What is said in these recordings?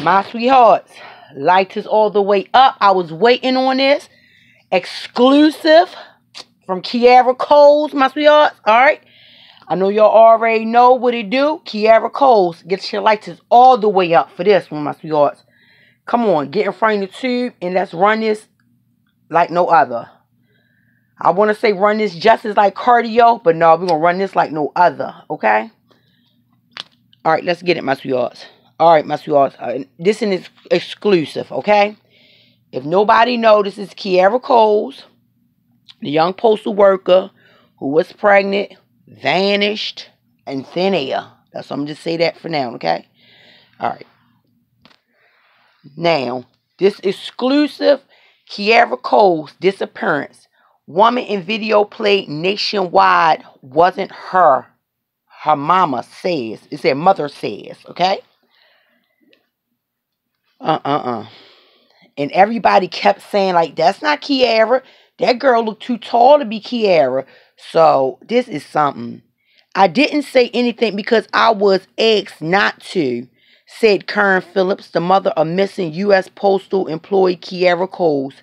My sweethearts, lights is all the way up. I was waiting on this. Exclusive from Kierra Coles, my sweethearts. Alright. I know y'all already know what it do. Kierra Coles, get your lights is all the way up for this one, my sweethearts. Come on, get in front of the tube and let's run this like no other. I want to say run this just as like cardio, but no, we're going to run this like no other, okay? Alright, let's get it, my sweethearts. Alright, my sweethearts. This is exclusive, okay? If nobody knows, this is Kierra Coles, the young postal worker who was pregnant, vanished, and thin air. That's I'm just say that for now, okay? Alright. Now, this exclusive Kierra Coles disappearance. Woman in video played nationwide wasn't her. Her mama says. It said mother says, okay? And everybody kept saying, like, that's not Kierra. That girl looked too tall to be Kierra. So, this is something. I didn't say anything because I was asked not to, said Karen Phillips, the mother of missing U.S. Postal employee Kierra Coles.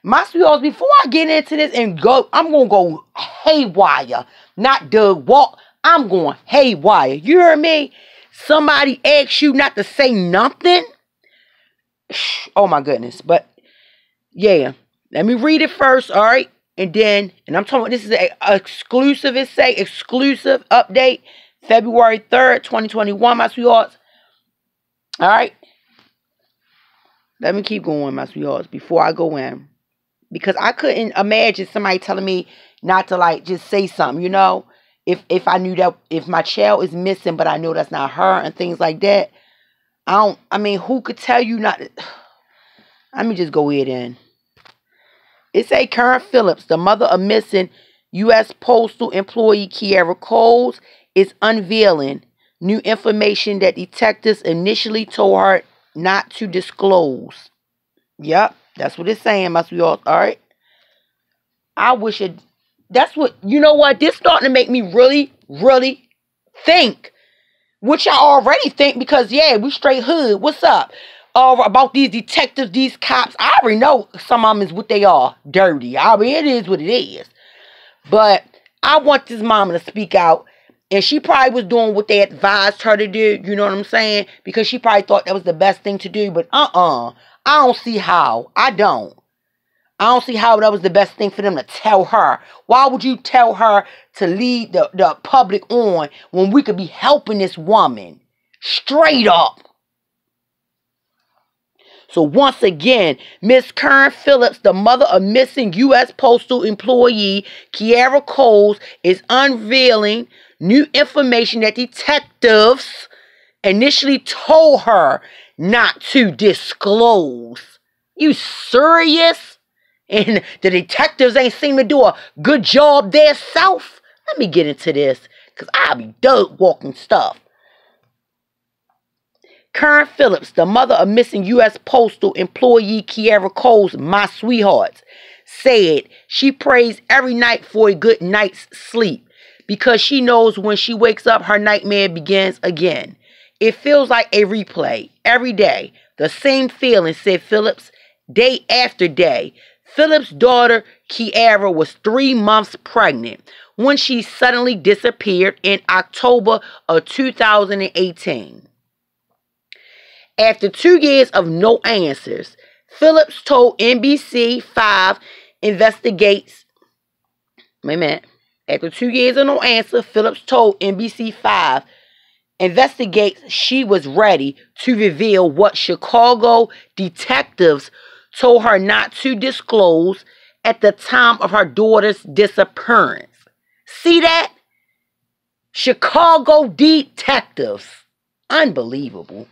My sweethearts, before I get into this and go, I'm going to go haywire. Not Doug Walk. I'm going haywire. You heard me? Somebody asked you not to say nothing? Oh, my goodness. But, yeah. Let me read it first, all right? And then, and I'm talking about this is an exclusive, it say, exclusive update, February 3rd, 2021, my sweethearts. All right? Let me keep going, my sweethearts, before I go in. Because I couldn't imagine somebody telling me not to, like, just say something, you know? If I knew that, if my child is missing, but I know that's not her and things like that. I mean, who could tell you not to? Let me just go ahead in. It say Karen Phillips, the mother of missing U.S. Postal employee Kierra Coles, is unveiling new information that detectives initially told her not to disclose. Yep, that's what it's saying, my sweetheart. All right. I wish it. That's what, you know what? This starting to make me really, really think. Which I already think because, yeah, we straight hood. What's up? About these detectives, these cops. I already know some of them is what they are. Dirty. I mean, it is what it is. But I want this mama to speak out. And she probably was doing what they advised her to do. You know what I'm saying? Because she probably thought that was the best thing to do. But I don't see how. I don't see how that was the best thing for them to tell her. Why would you tell her to lead the public on when we could be helping this woman? Straight up. So once again, Miss Karen Phillips, the mother of missing U.S. Postal employee Kierra Coles, is unveiling new information that detectives initially told her not to disclose. You serious? And the detectives ain't seem to do a good job there self? Let me get into this, because I'll be dog walking stuff. Karen Phillips, the mother of missing U.S. Postal employee Kierra Coles, my sweethearts, said she prays every night for a good night's sleep because she knows when she wakes up, her nightmare begins again. It feels like a replay every day. The same feeling, said Phillips, day after day. Phillips' daughter, Kierra, was 3 months pregnant when she suddenly disappeared in October of 2018. After 2 years of no answers, Phillips told NBC5 investigates. Wait a minute. After 2 years of no answer, Phillips told NBC5 investigates she was ready to reveal what Chicago detectives told her not to disclose at the time of her daughter's disappearance. See that? Chicago detectives. Unbelievable.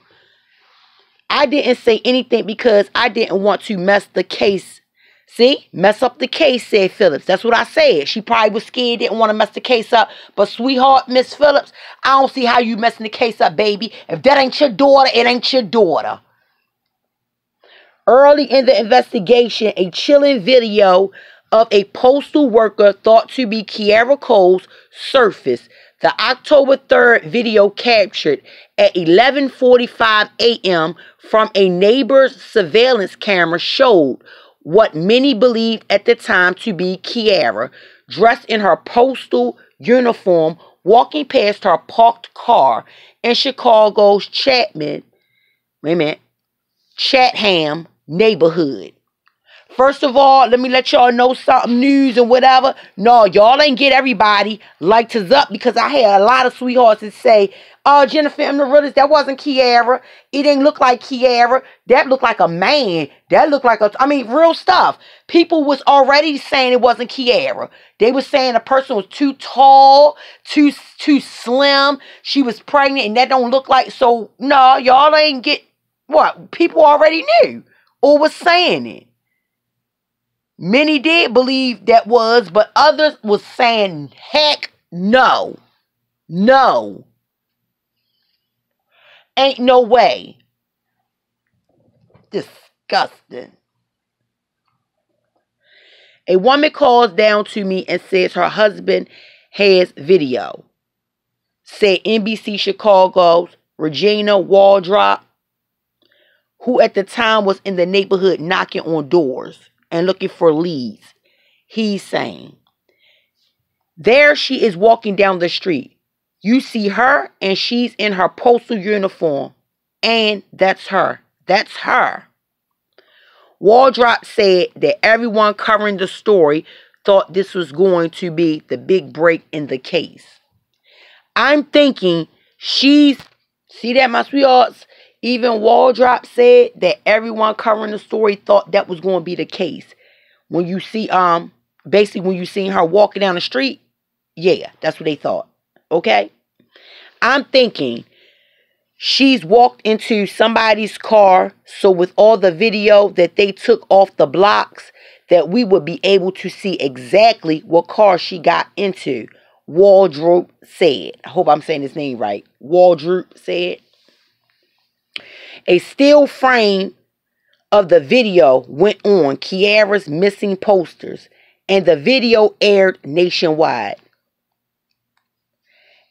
I didn't say anything because I didn't want to mess the case. See? Mess up the case, said Phillips. That's what I said. She probably was scared, didn't want to mess the case up. But sweetheart, Miss Phillips, I don't see how you messing the case up, baby. If that ain't your daughter, it ain't your daughter. Early in the investigation, a chilling video of a postal worker thought to be Kierra Coles surfaced. The October 3rd video captured at 11:45 a.m. from a neighbor's surveillance camera showed what many believed at the time to be Kierra, dressed in her postal uniform, walking past her parked car in Chicago's Chatham neighborhood. First of all, let me let y'all know something, news and whatever. No, y'all ain't get everybody liked us up, because I had a lot of sweethearts that say, oh, Jennifermdarealest, that wasn't Kierra. It didn't look like Kierra. That looked like a man. That looked like real stuff. People was already saying it wasn't Kierra. They was saying the person was too tall, too slim. She was pregnant, and that don't look like. So, no, y'all ain't get what? People already knew or was saying it. Many did believe that was, but others was saying, heck no. No. Ain't no way. Disgusting. A woman calls down to me and says her husband has video. Said NBC Chicago's Regina Waldrop, who at the time was in the neighborhood knocking on doors and looking for leads. He's saying, there she is walking down the street. You see her, and she's in her postal uniform. And that's her. That's her. Waldrop said that everyone covering the story thought this was going to be the big break in the case. I'm thinking see that, my sweethearts? Even Waldrop said that everyone covering the story thought that was going to be the case. When you see, basically when you seen her walking down the street, yeah, that's what they thought. Okay? I'm thinking she's walked into somebody's car, so with all the video that they took off the blocks, that we would be able to see exactly what car she got into. Waldrop said. I hope I'm saying his name right. Waldrop said. A still frame of the video went on Kierra's missing posters, and the video aired nationwide.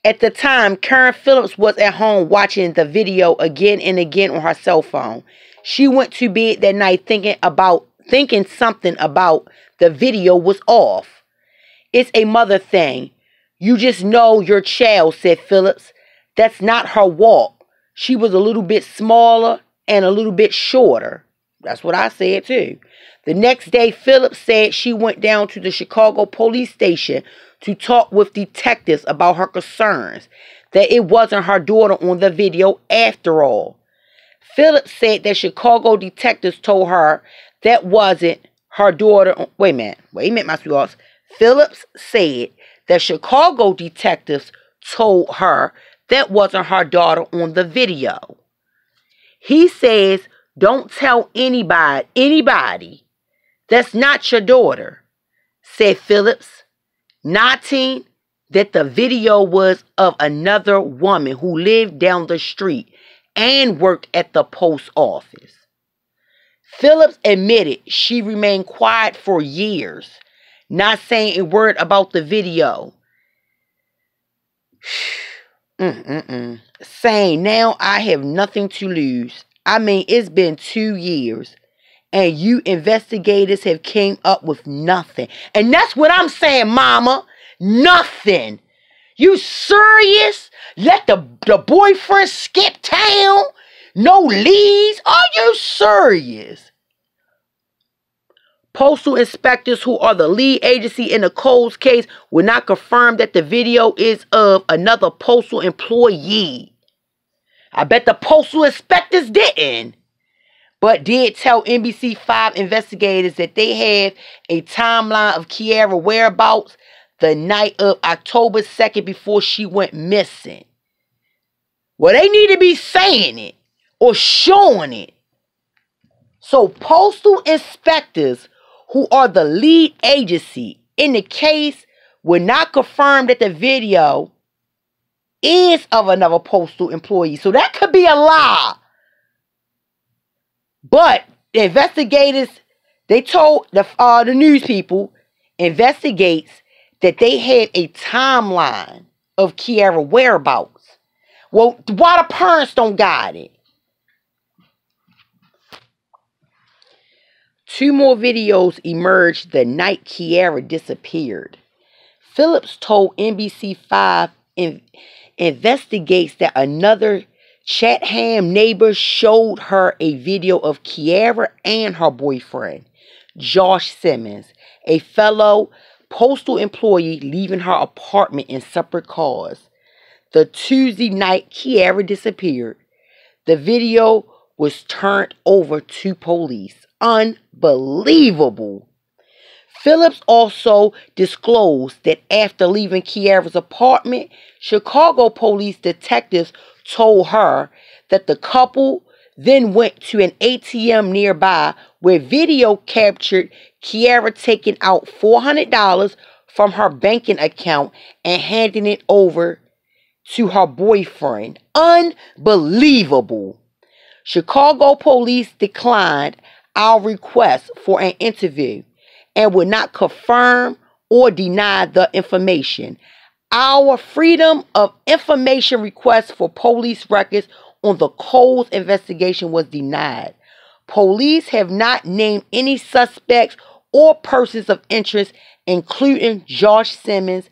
At the time, Karen Phillips was at home watching the video again and again on her cell phone. She went to bed that night thinking something about the video was off. It's a mother thing. You just know your child, said Phillips. That's not her walk. She was a little bit smaller and a little bit shorter. That's what I said too. The next day, Phillips said she went down to the Chicago police station to talk with detectives about her concerns that it wasn't her daughter on the video after all. Phillips said that Chicago detectives told her that wasn't her daughter. Wait a minute, my sweethearts. Phillips said that Chicago detectives told her that wasn't her daughter on the video. He says, don't tell anybody that's not your daughter, said Phillips, noting that the video was of another woman who lived down the street and worked at the post office. Phillips admitted she remained quiet for years, not saying a word about the video. Saying, now I have nothing to lose. I mean, it's been 2 years. And you investigators have came up with nothing. And that's what I'm saying, mama. Nothing. You serious? Let the boyfriend skip town? No leads? Are you serious? Postal inspectors, who are the lead agency in the Coles case, will not confirm that the video is of another postal employee. I bet the postal inspectors didn't. But did tell NBC5 investigators that they have a timeline of Kierra whereabouts the night of October 2nd before she went missing. Well, they need to be saying it or showing it. So postal inspectors, who are the lead agency in the case, will not confirm that the video is of another postal employee. So that could be a lie. But the investigators, they told the news people, investigates that they had a timeline of Kierra's whereabouts. Well, why the parents don't got it? 2 more videos emerged the night Kierra disappeared. Phillips told NBC5 investigates that another Chatham neighbor showed her a video of Kierra and her boyfriend, Josh Simmons, a fellow postal employee, leaving her apartment in separate cars. The Tuesday night Kierra disappeared, the video was turned over to police. Unbelievable. Phillips also disclosed that after leaving Kierra's apartment, Chicago police detectives told her that the couple then went to an ATM nearby where video captured Kierra taking out $400 from her banking account and handing it over to her boyfriend. Unbelievable. Chicago police declined our request for an interview and would not confirm or deny the information. Our Freedom of Information request for police records on the Coles investigation was denied. Police have not named any suspects or persons of interest, including Josh Simmons.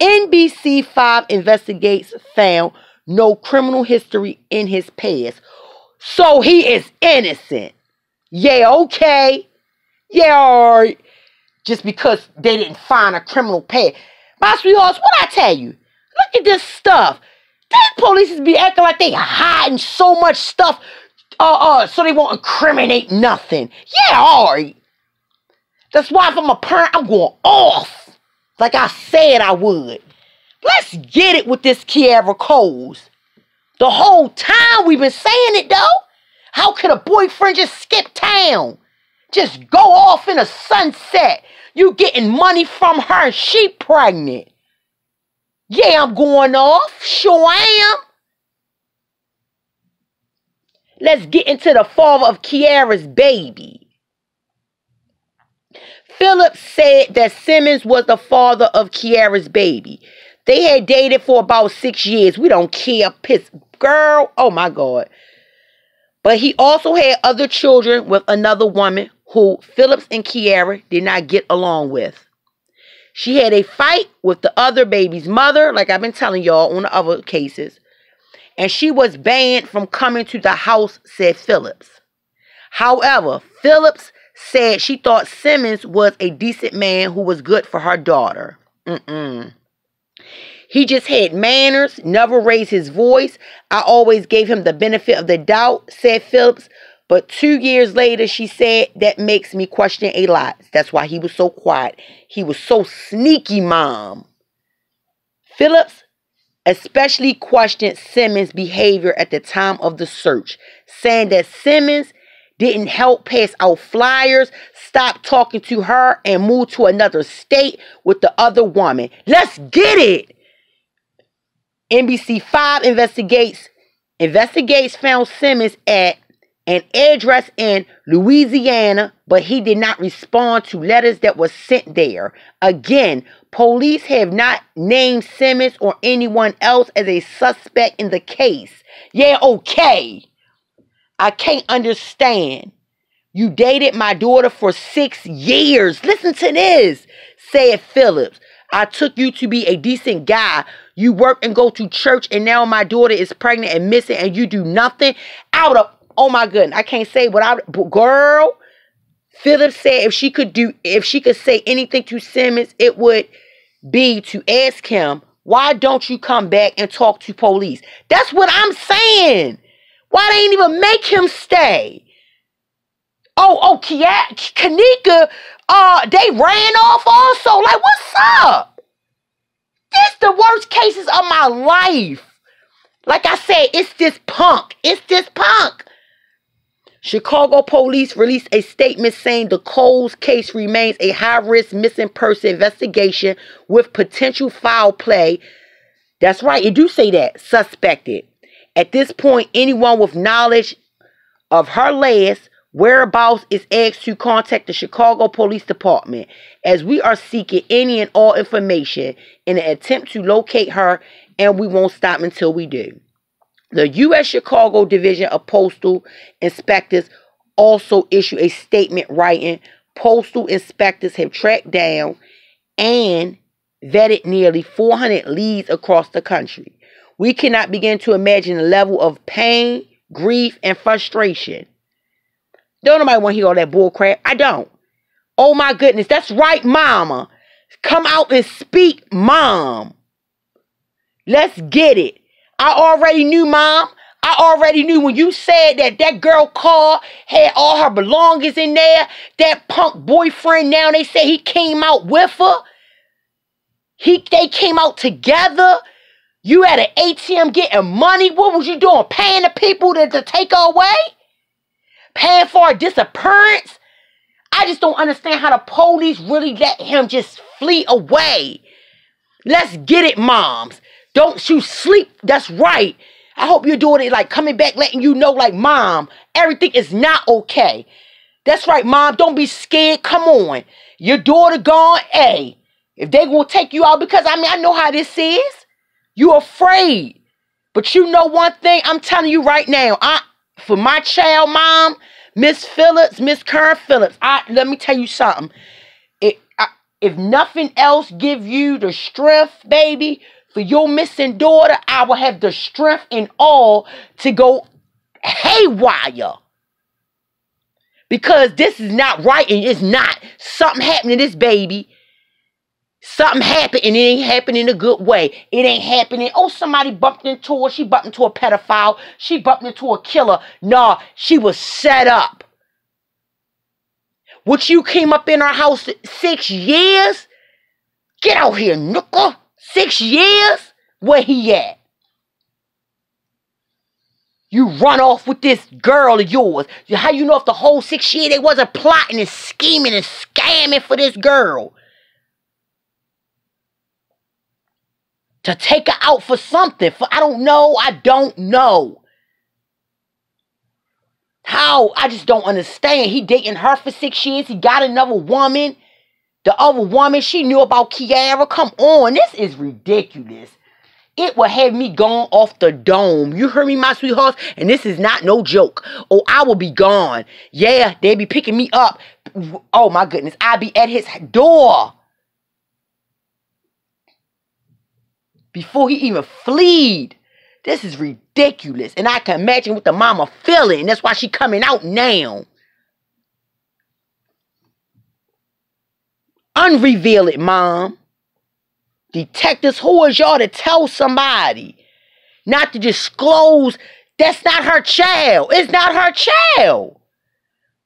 NBC5 investigates found no criminal history in his past. So he is innocent. Yeah, okay. Yeah, all right. Just because they didn't find a criminal past. My sweethearts, what I tell you? Look at this stuff. These police be acting like they hiding so much stuff so they won't incriminate nothing. Yeah, all right. That's why if I'm a parent, I'm going off. Like I said I would. Let's get it with this Kierra Coles. The whole time we've been saying it, though. How could a boyfriend just skip town? Just go off in a sunset. You getting money from her and she pregnant. Yeah, I'm going off. Sure am. Let's get into the father of Kierra's baby. Phillips said that Simmons was the father of Kierra's baby. They had dated for about 6 years. We don't care. Piss. Girl, oh my God. But he also had other children with another woman who Phillips and Kierra did not get along with. She had a fight with the other baby's mother, like I've been telling y'all on the other cases. And she was banned from coming to the house, said Phillips. However, Phillips said she thought Simmons was a decent man who was good for her daughter. He just had manners, never raised his voice. I always gave him the benefit of the doubt, said Phillips. But 2 years later, she said, that makes me question a lot. That's why he was so quiet. He was so sneaky, Mom. Phillips especially questioned Simmons' behavior at the time of the search, saying that Simmons didn't help pass out flyers, stop talking to her, and move to another state with the other woman. Let's get it! NBC5 investigates found Simmons at an address in Louisiana, but he did not respond to letters that were sent there. Again, police have not named Simmons or anyone else as a suspect in the case. Yeah, okay. I can't understand. You dated my daughter for 6 years. Listen to this, said Phillips. I took you to be a decent guy. You work and go to church, and now my daughter is pregnant and missing, and you do nothing out of... Oh my goodness, I can't say without... Girl, Phillips said if she could say anything to Simmons, it would be to ask him, why don't you come back and talk to police? That's what I'm saying. Why they ain't even make him stay? Kanika, they ran off also. Like, what's up? This the worst cases of my life. Like I said, it's this punk. It's this punk. Chicago police released a statement saying the Coles case remains a high-risk missing person investigation with potential foul play. That's right, it do say that, suspected. At this point, anyone with knowledge of her last whereabouts is asked to contact the Chicago Police Department, as we are seeking any and all information in an attempt to locate her, and we won't stop until we do. The U.S. Chicago Division of Postal Inspectors also issued a statement writing, postal inspectors have tracked down and vetted nearly 400 leads across the country. We cannot begin to imagine the level of pain, grief, and frustration. Don't nobody want to hear all that bull crap. I don't. Oh my goodness, that's right, mama. Come out and speak, mom. Let's get it. I already knew, mom. I already knew when you said that girl car had all her belongings in there. That punk boyfriend, now they say he came out with her. They came out together. You at an ATM getting money. What was you doing? Paying the people to take her away? Paying for a disappearance? I just don't understand how the police really let him just flee away. Let's get it, moms. Don't you sleep. That's right. I hope you're doing it like coming back, letting you know like, mom, everything is not okay. That's right, mom. Don't be scared. Come on. Your daughter gone. Hey, if they gonna take you out, because I know how this is. You're afraid. But you know one thing, I'm telling you right now, for my child, mom, Miss Phillips, Miss Kern Phillips, let me tell you something. If nothing else give you the strength, baby, for your missing daughter, I will have the strength and all to go haywire. Because this is not right, and it's not. Something happened to this baby. Something happened, and it ain't happening in a good way. It ain't happening. Oh, somebody bumped into her. She bumped into a pedophile. She bumped into a killer. Nah, she was set up. What, you came up in her house 6 years? Get out here, nooker. 6 years? Where he at? You run off with this girl of yours. How you know if the whole 6 years they wasn't plotting and scheming and scamming for this girl? To take her out for something. I don't know. How? I just don't understand. He dating her for 6 years. He got another woman. The other woman, she knew about Kierra. Come on. This is ridiculous. It will have me gone off the dome. You heard me, my sweethearts? And this is not no joke. Oh, I will be gone. Yeah, they be picking me up. Oh, my goodness. I'll be at his door before he even fleed. This is ridiculous. And I can imagine what the mama feeling. That's why she coming out now. Unreveal it, mom. Detectives, who is y'all to tell somebody not to disclose? That's not her child. It's not her child.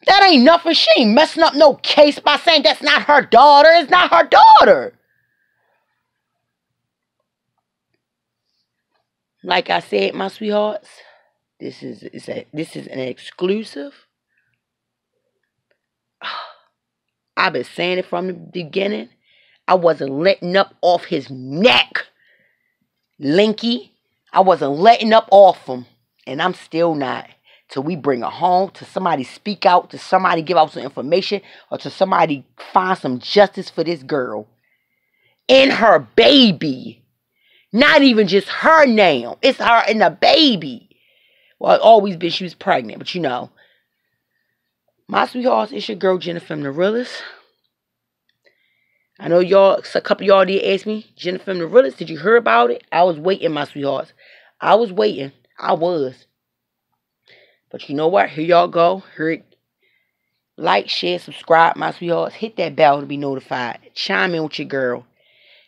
That ain't nothing. She ain't messing up no case by saying that's not her daughter. It's not her daughter. Like I said, my sweethearts, this is an exclusive. I've been saying it from the beginning. I wasn't letting up off his neck, Linky. I wasn't letting up off him, and I'm still not. Till we bring her home, to somebody speak out, to somebody give out some information, or to somebody find some justice for this girl and her baby. Not even just her now. It's her and the baby. Well, it's always been she was pregnant, but you know. My sweethearts, it's your girl, Jennifermdarealest. I know y'all, a couple of y'all did ask me, Jennifermdarealest, did you hear about it? I was waiting, my sweethearts. I was waiting. I was. But you know what? Here y'all go. Here it. Like, share, subscribe, my sweethearts. Hit that bell to be notified. Chime in with your girl.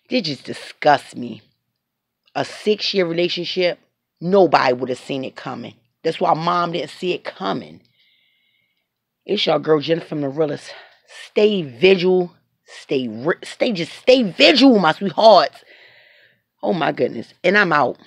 It just disgusts me. A 6-year relationship, nobody would have seen it coming. That's why mom didn't see it coming. It's your girl, Jennifermdarealest. Stay vigilant. Stay vigilant, my sweethearts. Oh my goodness. And I'm out.